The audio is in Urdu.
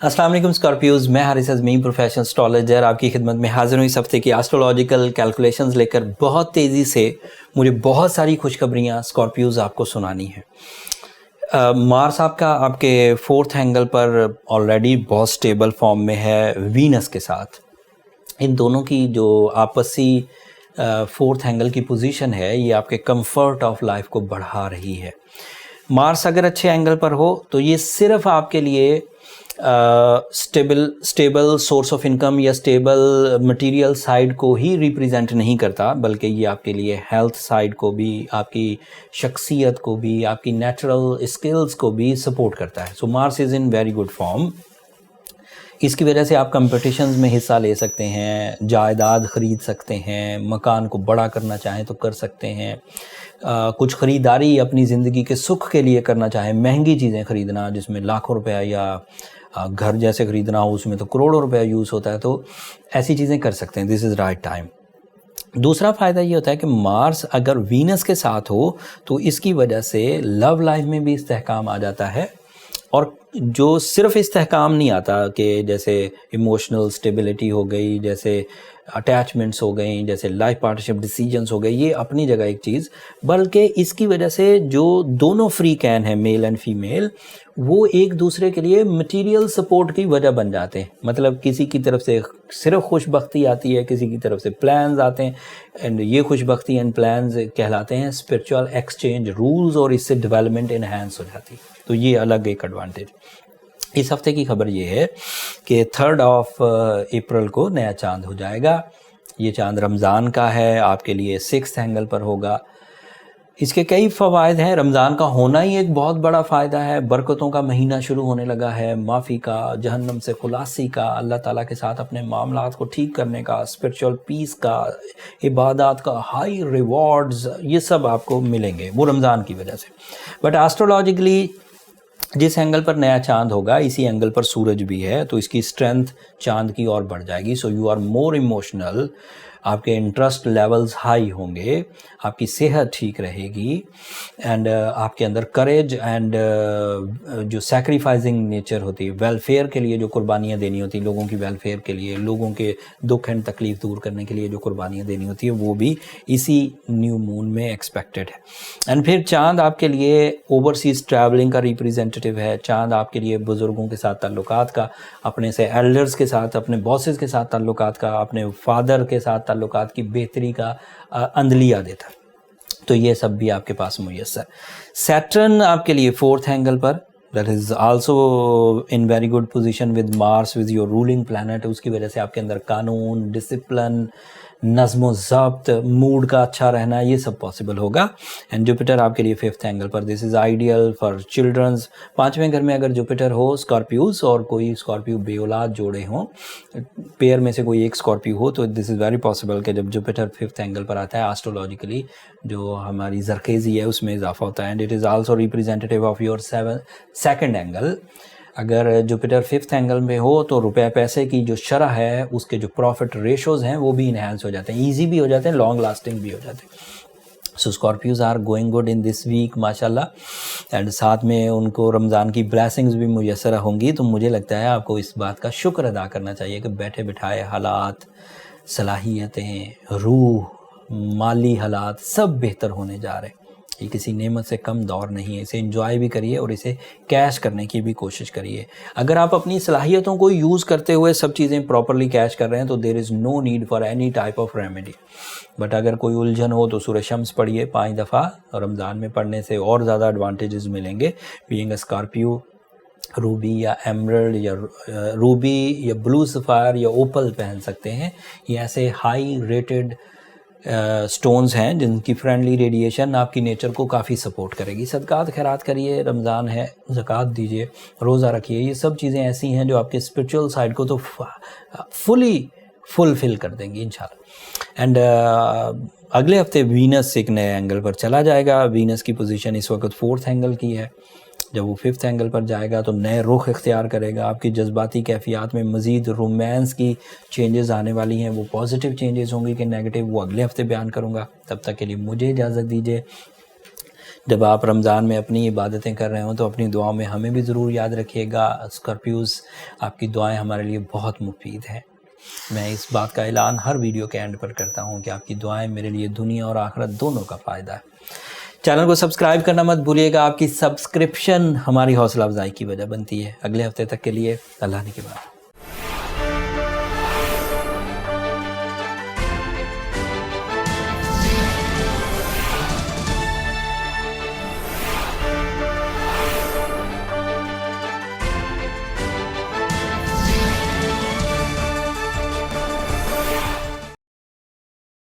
السلام علیکم اسکارپیوز، میں حارث اعظمی پروفیشنل اسٹرالوجر آپ کی خدمت میں حاضر ہوں اس ہفتے کی ایسٹرولوجیکل کیلکولیشنز لے کر۔ بہت تیزی سے مجھے بہت ساری خوشخبریاں اسکارپیوز آپ کو سنانی ہیں۔ مارس آپ کا آپ کے 4th اینگل پر آلریڈی بہت سٹیبل فارم میں ہے وینس کے ساتھ۔ ان دونوں کی جو آپسی 4th اینگل کی پوزیشن ہے یہ آپ کے کمفرٹ آف لائف کو بڑھا رہی ہے۔ مارس اگر اچھے اینگل پر ہو تو یہ صرف آپ کے لیے سٹیبل سورس آف انکم یا سٹیبل مٹیریل سائیڈ کو ہی ریپریزنٹ نہیں کرتا، بلکہ یہ آپ کے لیے ہیلتھ سائیڈ کو بھی، آپ کی شخصیت کو بھی، آپ کی نیچرل اسکلز کو بھی سپورٹ کرتا ہے۔ سو مارس از ان ویری گڈ فارم۔ اس کی وجہ سے آپ کمپٹیشنز میں حصہ لے سکتے ہیں، جائیداد خرید سکتے ہیں، مکان کو بڑا کرنا چاہیں تو کر سکتے ہیں، کچھ خریداری اپنی زندگی کے سکھ کے لیے کرنا چاہیں، مہنگی چیزیں خریدنا جس میں لاکھوں روپیہ یا گھر جیسے خریدنا ہو اس میں تو کروڑوں روپیہ یوز ہوتا ہے، تو ایسی چیزیں کر سکتے ہیں۔ دس از رائٹ ٹائم۔ دوسرا فائدہ یہ ہوتا ہے کہ مارس اگر وینس کے ساتھ ہو تو اس کی وجہ سے لو لائف میں بھی استحکام آ جاتا ہے، اور جو صرف استحکام نہیں آتا کہ جیسے ایموشنل سٹیبلٹی ہو گئی، جیسے اٹیچمنٹس ہو گئیں، جیسے لائف پارٹنرشپ ڈیسیجنس ہو گئے، یہ اپنی جگہ ایک چیز، بلکہ اس کی وجہ سے جو دونوں فری کین ہیں، میل اینڈ فیمیل، وہ ایک دوسرے کے لیے مٹیریل سپورٹ کی وجہ بن جاتے ہیں۔ مطلب کسی کی طرف سے صرف خوش بختی آتی ہے، کسی کی طرف سے پلانز آتے ہیں، اینڈ یہ خوش بختی اینڈ پلانز کہلاتے ہیں اسپرچول ایکسچینج رولز، اور اس سے ڈیولپمنٹ انہینس ہو جاتی ہے۔ تو یہ الگ ایک ایڈوانٹیج۔ اس ہفتے کی خبر یہ ہے کہ 3 اپریل کو نیا چاند ہو جائے گا۔ یہ چاند رمضان کا ہے، آپ کے لیے 6th اینگل پر ہوگا۔ اس کے کئی فوائد ہیں۔ رمضان کا ہونا ہی ایک بہت بڑا فائدہ ہے۔ برکتوں کا مہینہ شروع ہونے لگا ہے، معافی کا، جہنم سے خلاصی کا، اللہ تعالیٰ کے ساتھ اپنے معاملات کو ٹھیک کرنے کا، اسپرچول پیس کا، عبادات کا، ہائی ریوارڈز، یہ سب آپ کو ملیں گے وہ رمضان کی وجہ سے۔ بٹ ایسٹرولوجیکلی جس اینگل پر نیا چاند ہوگا اسی اینگل پر سورج بھی ہے، تو اس کی اسٹرینتھ چاند کی اور بڑھ جائے گی۔ So you are more emotional, آپ کے انٹرسٹ لیولز ہائی ہوں گے، آپ کی صحت ٹھیک رہے گی، اینڈ آپ کے اندر کریج اینڈ جو سیکریفائزنگ نیچر ہوتی ہے، ویلفیئر کے لیے جو قربانیاں دینی ہوتی ہیں، لوگوں کی ویلفیئر کے لیے، لوگوں کے دکھ اینڈ تکلیف دور کرنے کے لیے جو قربانیاں دینی ہوتی ہیں، وہ بھی اسی نیو مون میں ایکسپیکٹڈ ہے۔ اینڈ پھر چاند آپ کے لیے اوورسیز ٹریولنگ کا ریپریزنٹیو ہے۔ چاند آپ کے لیے بزرگوں کے ساتھ تعلقات کا، اپنے سے ایلڈرز کے ساتھ، اپنے باسز کے ساتھ تعلقات کا، اپنے فادر کے ساتھ تعلقات کی بہتری کا عندلیہ دیتا ہے۔ تو یہ سب بھی آپ کے پاس میسر۔ سیٹرن آپ کے لیے 4th angle per, that is also in very good position with Mars with your ruling planet، اس کی وجہ سے آپ کے اندر قانون، ڈسپلن، نظم و ضبط، موڈ کا اچھا رہنا، یہ سب پاسبل ہوگا۔ اینڈ جوپیٹر آپ کے لیے 5th اینگل پر، this is ideal for childrens. 5ویں گھر میں اگر جوپیٹر ہو اسکارپیوز، اور کوئی اسکارپیو بے اولاد جوڑے ہوں، پیئر میں سے کوئی ایک اسکارپیو ہو، تو دس از ویری پاسبل کہ جب جوپیٹر 5th اینگل پر آتا ہے ایسٹرولوجیکلی جو ہماری زرخیزی ہے اس میں اضافہ ہوتا ہے۔ And it is also representative of your 2nd angle. اگر جوپیٹر 5th اینگل میں ہو تو روپے پیسے کی جو شرح ہے، اس کے جو پروفٹ ریشوز ہیں وہ بھی انہینس ہو جاتے ہیں، ایزی بھی ہو جاتے ہیں، لانگ لاسٹنگ بھی ہو جاتے ہیں۔ So Scorpios are going good in this week ماشاء اللہ، اینڈ ساتھ میں ان کو رمضان کی بلیسنگز بھی میسر ہوں گی۔ تو مجھے لگتا ہے آپ کو اس بات کا شکر ادا کرنا چاہیے کہ بیٹھے بٹھائے حالات، صلاحیتیں، روح، مالی حالات سب بہتر ہونے جا رہے ہیں۔ یہ کسی نعمت سے کم دور نہیں ہے، اسے انجوائے بھی کریے اور اسے کیش کرنے کی بھی کوشش کریے۔ اگر آپ اپنی صلاحیتوں کو یوز کرتے ہوئے سب چیزیں پراپرلی کیش کر رہے ہیں تو there is no need for any type of remedy. But اگر کوئی الجھن ہو تو سورہ شمس پڑھیے 5 دفعہ، رمضان میں پڑھنے سے اور زیادہ ایڈوانٹیجز ملیں گے۔ بینگ اے اسکارپیو، روبی یا ایمرلڈ یا روبی یا بلو سفائر یا اوپل پہن سکتے ہیں۔ یہ ایسے ہائی ریٹڈ سٹونز ہیں جن کی فرینڈلی ریڈیشن آپ کی نیچر کو کافی سپورٹ کرے گی۔ صدقات خیرات کریے، رمضان ہے، زکوٰۃ دیجیے، روزہ رکھیے، یہ سب چیزیں ایسی ہیں جو آپ کے اسپرچول سائڈ کو تو فلفل کر دیں گی انشاءاللہ۔ اینڈ اگلے ہفتے وینس ایک نئے اینگل پر چلا جائے گا۔ وینس کی پوزیشن اس وقت 4th اینگل کی ہے، جب وہ 5th اینگل پر جائے گا تو نئے رخ اختیار کرے گا۔ آپ کی جذباتی کیفیات میں مزید رومانس کی چینجز آنے والی ہیں، وہ پازیٹیو چینجز ہوں گی کہ نیگیٹو، وہ اگلے ہفتے بیان کروں گا۔ تب تک کے لیے مجھے اجازت دیجیے۔ جب آپ رمضان میں اپنی عبادتیں کر رہے ہوں تو اپنی دعاؤں میں ہمیں بھی ضرور یاد رکھیے گا. اسکارپیوز، آپ کی دعائیں ہمارے لیے بہت مفید ہیں. میں اس بات کا اعلان ہر ویڈیو کے اینڈ پر کرتا ہوں کہ آپ کی دعائیں میرے لیے دنیا اور آخرت دونوں کا فائدہ ہے. چینل کو سبسکرائب کرنا مت بھولیے گا. آپ کی سبسکرپشن ہماری حوصلہ افزائی کی وجہ بنتی ہے. اگلے ہفتے تک کے لیے اللہ نے کے بعد.